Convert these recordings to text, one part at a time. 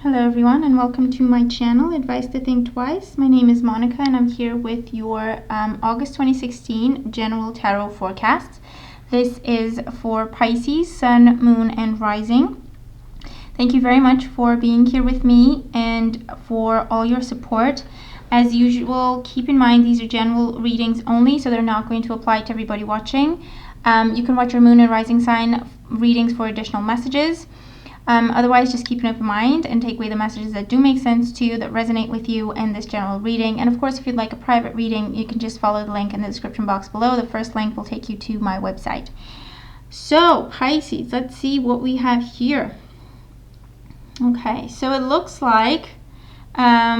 Hello everyone and welcome to my channel, Advice to Think Twice. My name is Monica and I'm here with your August 2016 General Tarot Forecast. This is for Pisces, Sun, Moon, and Rising. Thank you very much for being here with me and for all your support. As usual, keep in mind these are general readings only, so they're not going to apply to everybody watching. You can watch your Moon and Rising sign readings for additional messages. Otherwise, just keep an open mind and take away the messages that do make sense to you, that resonate with you in this general reading. And of course, if you'd like a private reading, you can just follow the link in the description box below. The first link will take you to my website. So, Pisces, let's see what we have here. Okay, so it looks like a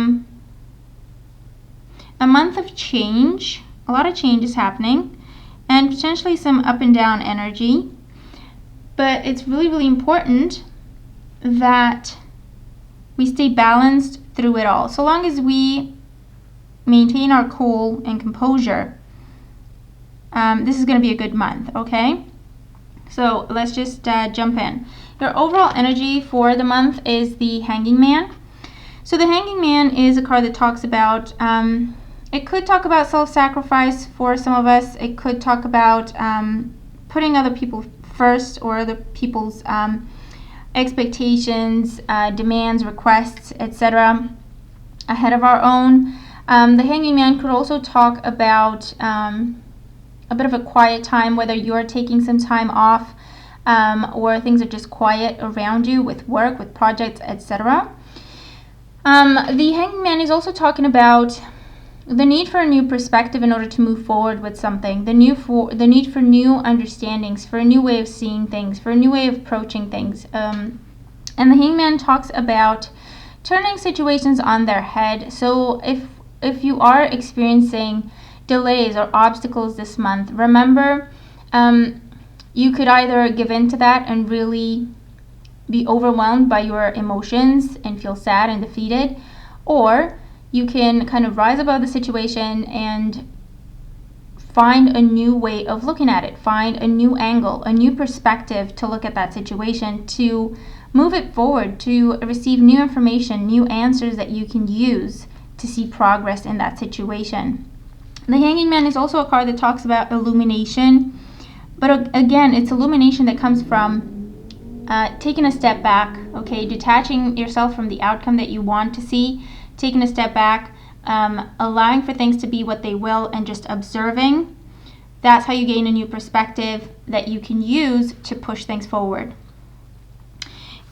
month of change, a lot of change is happening, and potentially some up and down energy. But it's really, really important that we stay balanced through it all. So long as we maintain our cool and composure, this is going to be a good month, okay? So let's just jump in. Your overall energy for the month is the Hanging Man. So the Hanging Man is a card that talks about, it could talk about self-sacrifice for some of us. It could talk about putting other people first, or other people's expectations, demands, requests, etc. ahead of our own. The Hanging Man could also talk about a bit of a quiet time, whether you're taking some time off or things are just quiet around you with work, with projects, etc. The Hanging Man is also talking about the need for a new perspective in order to move forward with something, the need for new understandings, for a new way of seeing things, for a new way of approaching things. And the Hangman talks about turning situations on their head. So if you are experiencing delays or obstacles this month, remember you could either give in to that and really be overwhelmed by your emotions and feel sad and defeated, or you can kind of rise above the situation and find a new way of looking at it, find a new angle, a new perspective to look at that situation, to move it forward, to receive new information, new answers that you can use to see progress in that situation. The Hanging Man is also a card that talks about illumination, but again, it's illumination that comes from taking a step back, okay, detaching yourself from the outcome that you want to see, taking a step back, allowing for things to be what they will, and just observing. That's how you gain a new perspective that you can use to push things forward.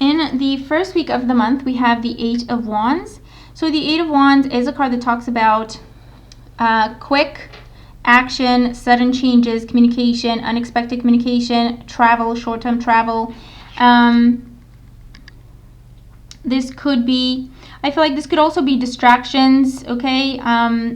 In the first week of the month, we have the Eight of Wands. So the Eight of Wands is a card that talks about quick action, sudden changes, communication, unexpected communication, travel, short-term travel. This could be, I feel like this could also be distractions, okay?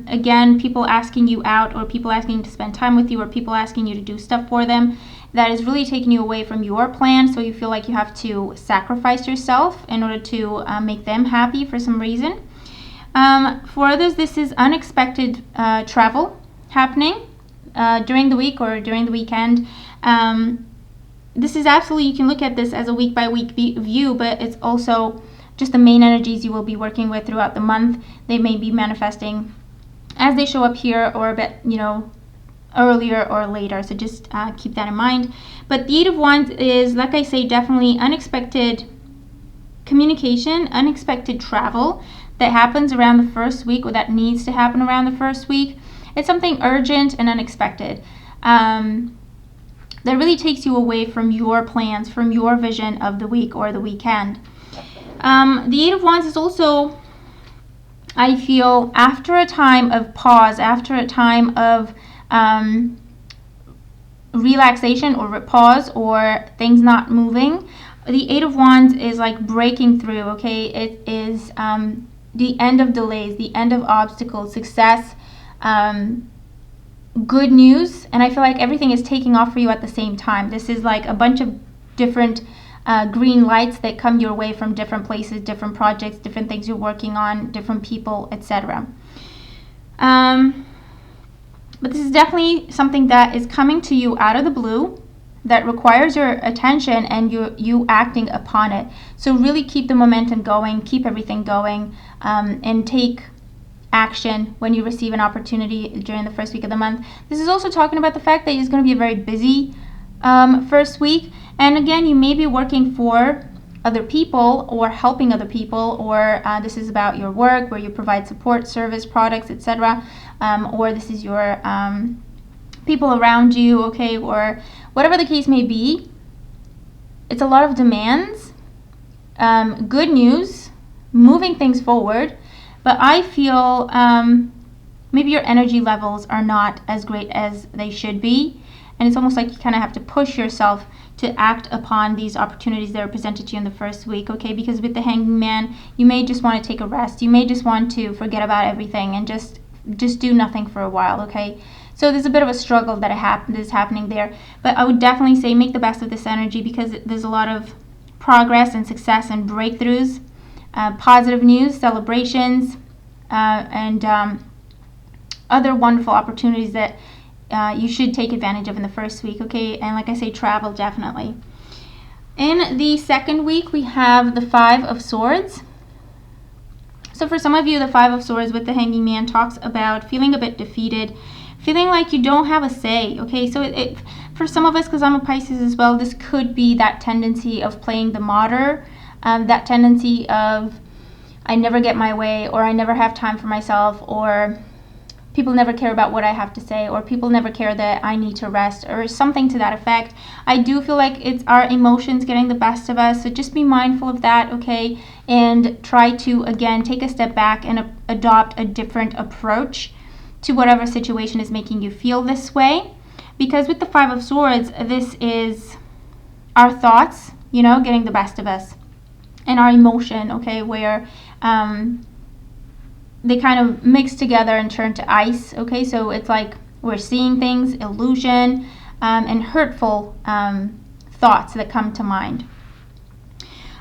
Again, people asking you out, or people asking to spend time with you, or people asking you to do stuff for them that is really taking you away from your plan, so you feel like you have to sacrifice yourself in order to make them happy for some reason. For others, this is unexpected travel happening during the week or during the weekend. This is absolutely, you can look at this as a week-by-week view, but it's also just the main energies you will be working with throughout the month. They may be manifesting as they show up here, or a bit, earlier or later. So just keep that in mind. But the Eight of Wands is, like I say, definitely unexpected communication, unexpected travel that happens around the first week, or that needs to happen around the first week. It's something urgent and unexpected that really takes you away from your plans, from your vision of the week or the weekend. The Eight of Wands is also, I feel, after a time of pause, after a time of relaxation or pause, or things not moving, the Eight of Wands is like breaking through, okay? It is the end of delays, the end of obstacles, success, good news, and I feel like everything is taking off for you at the same time. This is like a bunch of different green lights that come your way from different places, different projects, different things you're working on, different people, etc. But this is definitely something that is coming to you out of the blue, that requires your attention and you acting upon it. So really keep the momentum going, keep everything going, and take action when you receive an opportunity during the first week of the month. This is also talking about the fact that it's going to be a very busy first week. And again, you may be working for other people or helping other people, or this is about your work where you provide support, service, products, etc. Or this is your people around you, okay, or whatever the case may be. It's a lot of demands, good news, moving things forward, but I feel maybe your energy levels are not as great as they should be, and it's almost like you kind of have to push yourself to act upon these opportunities that are presented to you in the first week, okay? Because with the Hanging Man, you may just want to take a rest. You may just want to forget about everything and just do nothing for a while, okay? So there's a bit of a struggle that is happening there. But I would definitely say make the best of this energy, because there's a lot of progress and success and breakthroughs, positive news, celebrations, and other wonderful opportunities that you should take advantage of in the first week, okay? And like I say, travel definitely. In the second week, we have the Five of Swords. So for some of you, the Five of Swords with the Hanging Man talks about feeling a bit defeated, feeling like you don't have a say, okay? So for some of us, because I'm a Pisces as well, this could be that tendency of playing the martyr, that tendency of I never get my way, or I never have time for myself, or people never care about what I have to say, or people never care that I need to rest, or something to that effect. I do feel like it's our emotions getting the best of us, so just be mindful of that, okay? And try to, again, take a step back and adopt a different approach to whatever situation is making you feel this way. Because with the Five of Swords, this is our thoughts, getting the best of us, and our emotion, okay, where they kind of mix together and turn to ice, okay? So it's like we're seeing things, illusion, and hurtful thoughts that come to mind.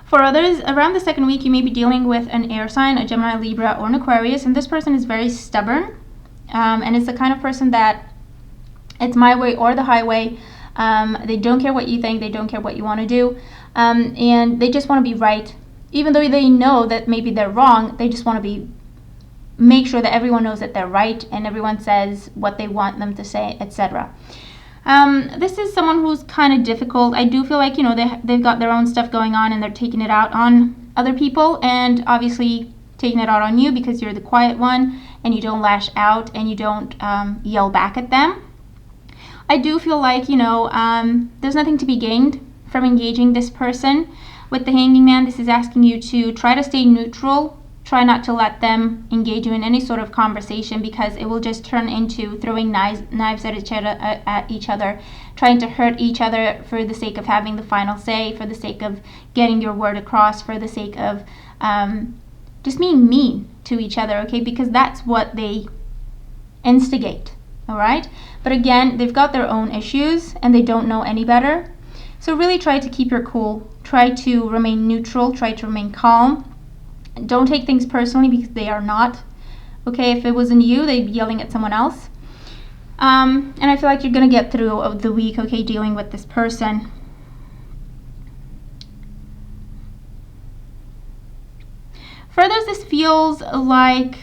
For others, around the second week, you may be dealing with an air sign, a Gemini, Libra, or an Aquarius, and this person is very stubborn, and it's the kind of person that it's my way or the highway. They don't care what you think, they don't care what you want to do, and they just want to be right. Even though they know that maybe they're wrong, they just want to make sure that everyone knows that they're right and everyone says what they want them to say, etc. This is someone who's kind of difficult. I do feel like, they've got their own stuff going on and they're taking it out on other people, and obviously taking it out on you because you're the quiet one and you don't lash out and you don't yell back at them. I do feel like, there's nothing to be gained from engaging this person. With the Hanging Man, this is asking you to try to stay neutral. Try not to let them engage you in any sort of conversation, because it will just turn into throwing knives at each other, trying to hurt each other for the sake of having the final say, for the sake of getting your word across, for the sake of just being mean to each other, okay? Because that's what they instigate, all right? But again, they've got their own issues and they don't know any better. So really try to keep your cool. Try to remain neutral. Try to remain calm. Don't take things personally, because they are not. Okay, if it wasn't you, they'd be yelling at someone else. And I feel like you're going to get through the week, okay, dealing with this person. For others, this feels like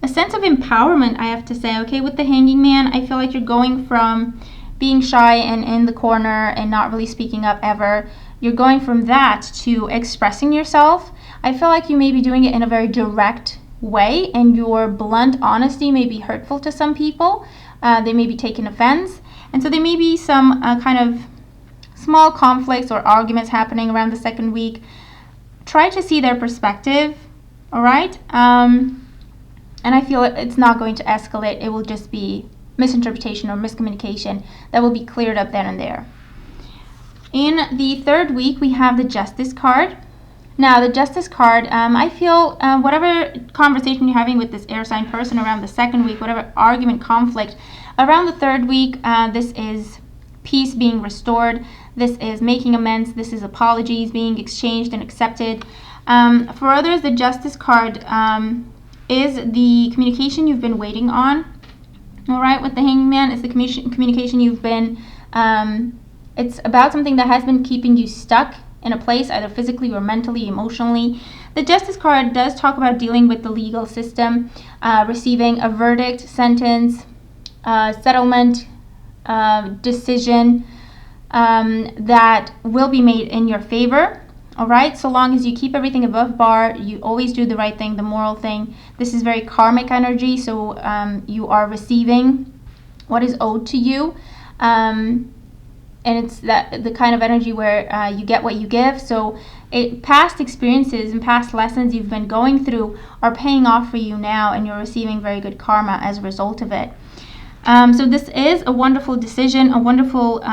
a sense of empowerment, I have to say, okay? With the Hanging Man, I feel like you're going from being shy and in the corner and not really speaking up ever. You're going from that to expressing yourself. I feel like you may be doing it in a very direct way, and your blunt honesty may be hurtful to some people. They may be taking offense. And so there may be some kind of small conflicts or arguments happening around the second week. Try to see their perspective, all right? And I feel it's not going to escalate. It will just be misinterpretation or miscommunication that will be cleared up then and there. In the third week, we have the Justice card. Now, the Justice card, I feel whatever conversation you're having with this air sign person around the second week, whatever argument, conflict, around the third week, this is peace being restored. This is making amends. This is apologies being exchanged and accepted. For others, the Justice card is the communication you've been waiting on. All right, with the Hanging Man, it's the communication you've been It's about something that has been keeping you stuck in a place, either physically or mentally, emotionally. The Justice card does talk about dealing with the legal system, receiving a verdict, sentence, settlement, decision that will be made in your favor. All right, so long as you keep everything above bar, you always do the right thing, the moral thing. This is very karmic energy, so you are receiving what is owed to you. And it's the kind of energy where you get what you give. So past experiences and past lessons you've been going through are paying off for you now, and you're receiving very good karma as a result of it. So this is a wonderful decision, a wonderful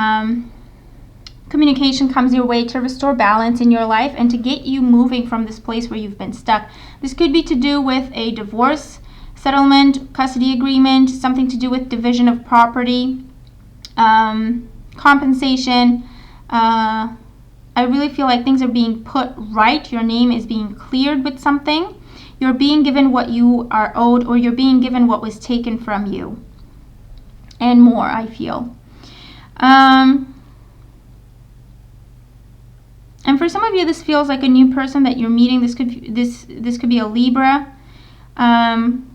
communication comes your way to restore balance in your life and to get you moving from this place where you've been stuck. This could be to do with a divorce, settlement, custody agreement, something to do with division of property, compensation. I really feel like things are being put right. Your name is being cleared with something. You're being given what you are owed, or you're being given what was taken from you. And more, I feel. And for some of you, this feels like a new person that you're meeting. This could be a Libra. And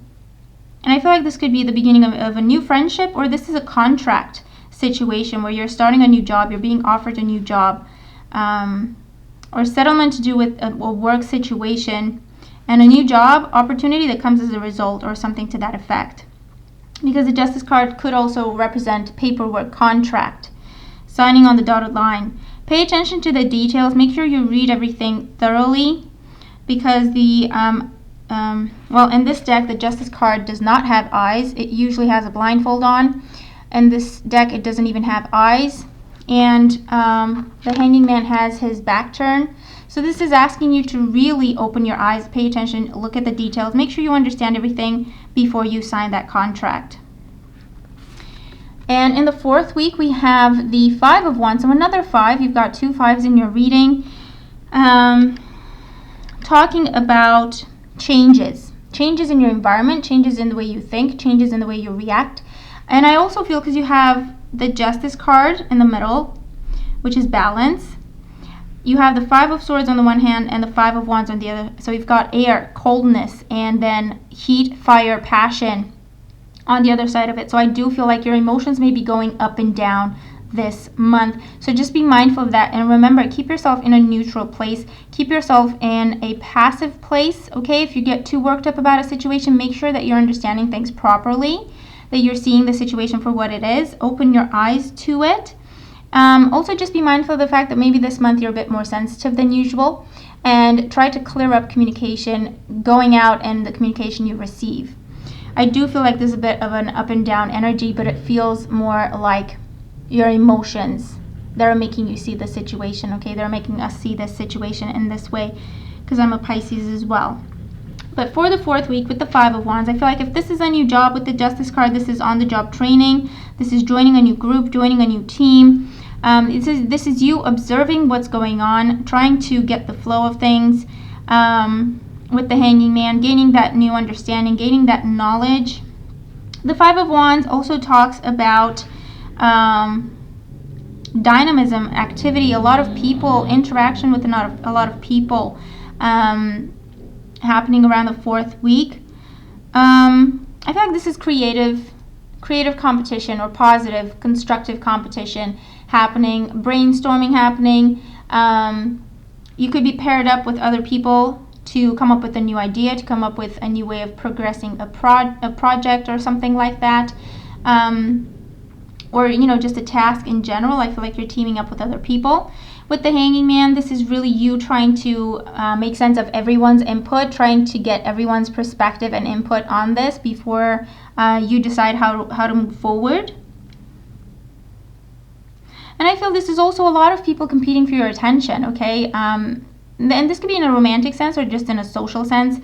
I feel like this could be the beginning of a new friendship, or this is a contract situation where you're starting a new job, you're being offered a new job, or settlement to do with a work situation, and a new job opportunity that comes as a result, or something to that effect. Because the Justice card could also represent paperwork, contract, signing on the dotted line. Pay attention to the details. Make sure you read everything thoroughly, because well, in this deck, the Justice card does not have eyes. It usually has a blindfold on. In this deck, it doesn't even have eyes. And the Hanging Man has his back turned. So this is asking you to really open your eyes, pay attention, look at the details, make sure you understand everything before you sign that contract. And in the fourth week, we have the Five of Wands. So another five. You've got 2 5s in your reading. Talking about changes. Changes in your environment, changes in the way you think, changes in the way you react. And I also feel, because you have the Justice card in the middle, which is balance. You have the Five of Swords on the one hand and the Five of Wands on the other. So you've got air, coldness, and then heat, fire, passion on the other side of it. So I do feel like your emotions may be going up and down this month. So just be mindful of that. And remember, keep yourself in a neutral place. Keep yourself in a passive place, okay? If you get too worked up about a situation, make sure that you're understanding things properly, that you're seeing the situation for what it is. Open your eyes to it. Also, just be mindful of the fact that maybe this month you're a bit more sensitive than usual, and try to clear up communication going out and the communication you receive. I do feel like there's a bit of an up and down energy, but it feels more like your emotions that are making you see the situation, okay? They're making us see this situation in this way, because I'm a Pisces as well. But for the fourth week with the Five of Wands, I feel like if this is a new job with the Justice card, this is on-the-job training. This is joining a new group, joining a new team. This is you observing what's going on, trying to get the flow of things with the Hanging Man, gaining that new understanding, gaining that knowledge. The Five of Wands also talks about dynamism, activity, a lot of people, interaction with a lot of people happening around the fourth week. I feel like this is creative competition, or positive, constructive competition happening, brainstorming happening. You could be paired up with other people to come up with a new idea, to come up with a new way of progressing a project or something like that. Or, just a task in general. I feel like you're teaming up with other people. With the Hanging Man, this is really you trying to make sense of everyone's input, trying to get everyone's perspective and input on this before you decide how to move forward. And I feel this is also a lot of people competing for your attention, okay? And this could be in a romantic sense or just in a social sense.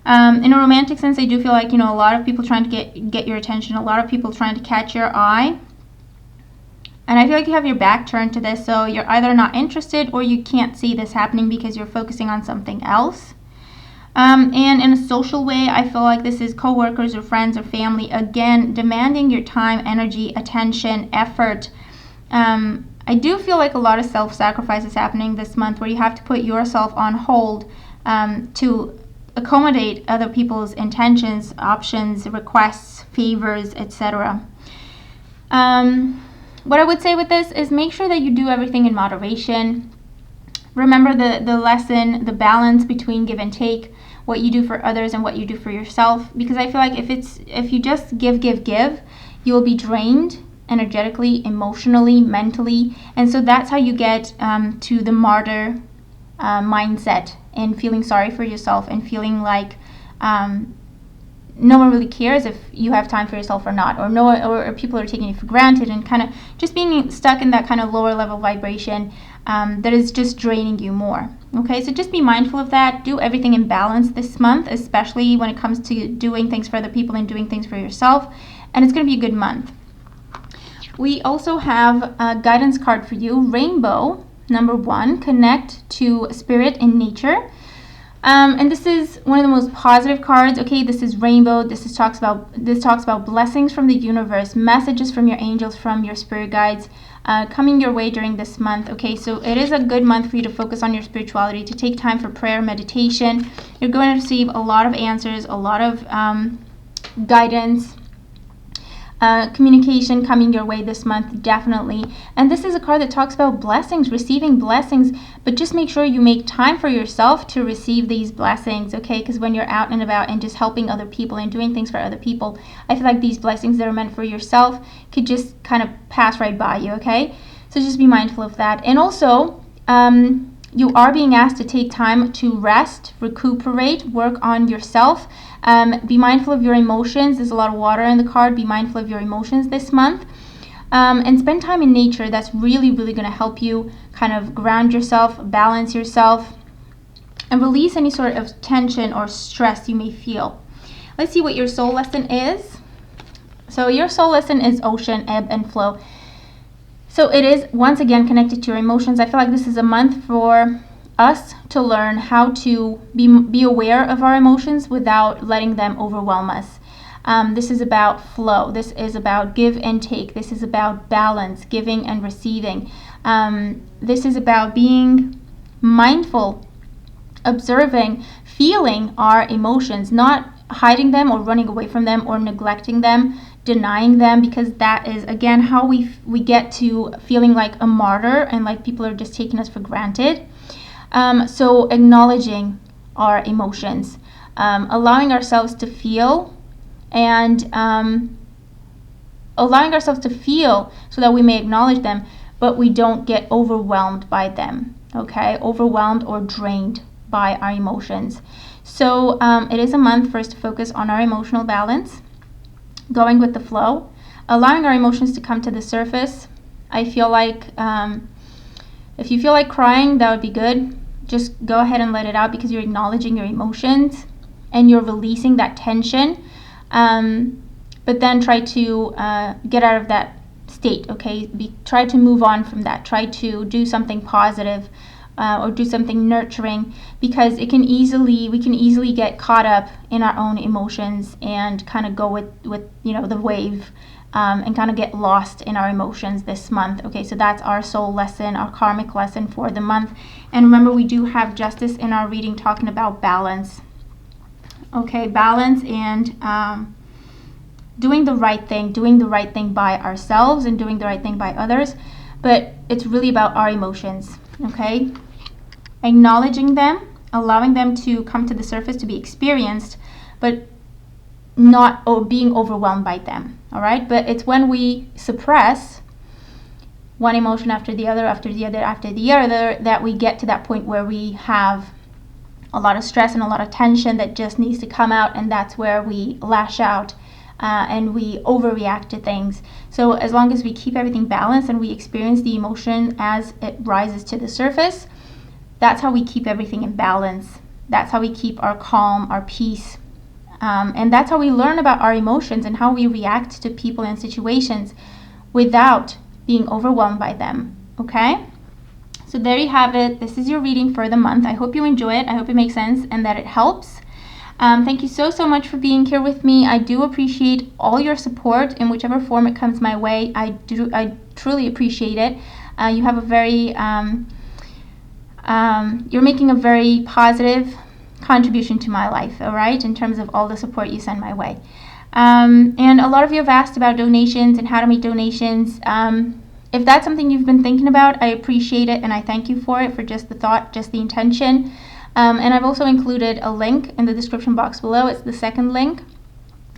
In a romantic sense, I do feel like, a lot of people trying to get your attention, a lot of people trying to catch your eye. And I feel like you have your back turned to this, so you're either not interested or you can't see this happening because you're focusing on something else. And in a social way, I feel like this is coworkers or friends or family, again, demanding your time, energy, attention, effort, I do feel like a lot of self-sacrifice is happening this month, where you have to put yourself on hold to accommodate other people's intentions, options, requests, favors, etc. What I would say with this is make sure that you do everything in moderation. Remember the lesson, the balance between give and take, what you do for others and what you do for yourself. Because I feel like if you just give, you will be drained energetically, emotionally, mentally. And so that's how you get to the martyr mindset and feeling sorry for yourself and feeling like no one really cares if you have time for yourself or not, or people are taking you for granted, and kind of just being stuck in that kind of lower level vibration that is just draining you more. Okay, so just be mindful of that. Do everything in balance this month, especially when it comes to doing things for other people and doing things for yourself, and it's going to be a good month. We also have a guidance card for you, Rainbow, number 1, connect to spirit and nature. And this is one of the most positive cards. Okay, this is Rainbow. This talks about blessings from the universe, messages from your angels, from your spirit guides, coming your way during this month. Okay, so it is a good month for you to focus on your spirituality, to take time for prayer, meditation. You're going to receive a lot of answers, a lot of guidance, communication coming your way this month, definitely. And this is a card that talks about blessings, receiving blessings, but just make sure you make time for yourself to receive these blessings, okay? Because when you're out and about and just helping other people and doing things for other people, I feel like these blessings that are meant for yourself could just kind of pass right by you, okay? So just be mindful of that. And also, you are being asked to take time to rest, recuperate, work on yourself. Be mindful of your emotions. There's a lot of water in the card. Be mindful of your emotions this month. And spend time in nature. That's really, really going to help you kind of ground yourself, balance yourself, and release any sort of tension or stress you may feel. Let's see what your soul lesson is. So your soul lesson is ocean, ebb and flow. So it is, once again, connected to your emotions. I feel like this is a month for us to learn how to be aware of our emotions without letting them overwhelm us. This is about flow. This is about give and take. This is about balance, giving and receiving. This is about being mindful, observing, feeling our emotions, not hiding them or running away from them or neglecting them, denying them, because that is, again, how we get to feeling like a martyr and like people are just taking us for granted. So acknowledging our emotions, allowing ourselves to feel, and allowing ourselves to feel so that we may acknowledge them, but we don't get overwhelmed by them, okay? Overwhelmed or drained by our emotions. So it is a month for us to focus on our emotional balance, going with the flow, allowing our emotions to come to the surface. I feel like if you feel like crying, that would be good. Just go ahead and let it out, because you're acknowledging your emotions and you're releasing that tension. But then try to get out of that state, okay? Try to move on from that. Try to do something positive or do something nurturing, because we can easily get caught up in our own emotions and kind of go with the wave. And kind of get lost in our emotions this month. Okay, so that's our soul lesson, our karmic lesson for the month. And remember, we do have justice in our reading talking about balance. Okay, balance and doing the right thing by ourselves and doing the right thing by others. But it's really about our emotions, okay? Acknowledging them, allowing them to come to the surface, to be experienced, but not being overwhelmed by them. All right, but it's when we suppress one emotion after the other that we get to that point where we have a lot of stress and a lot of tension that just needs to come out, and that's where we lash out and we overreact to things. So as long as we keep everything balanced and we experience the emotion as it rises to the surface, that's how we keep everything in balance. That's how we keep our calm, our peace. And that's how we learn about our emotions and how we react to people and situations without being overwhelmed by them, okay? So there you have it. This is your reading for the month. I hope you enjoy it. I hope it makes sense and that it helps. Thank you so much for being here with me. I do appreciate all your support in whichever form it comes my way. I truly appreciate it. You have a very you're making a very positive contribution to my life, all right, in terms of all the support you send my way. And a lot of you have asked about donations and how to make donations. If that's something you've been thinking about, I appreciate it and I thank you for it, for just the thought, just the intention. And I've also included a link in the description box below. It's the second link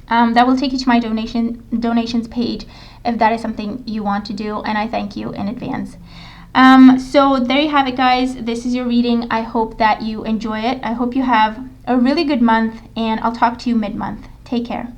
that will take you to my donations page if that is something you want to do, and I thank you in advance. So there you have it, guys. This is your reading. I hope that you enjoy it. I hope you have a really good month, and I'll talk to you mid-month. Take care.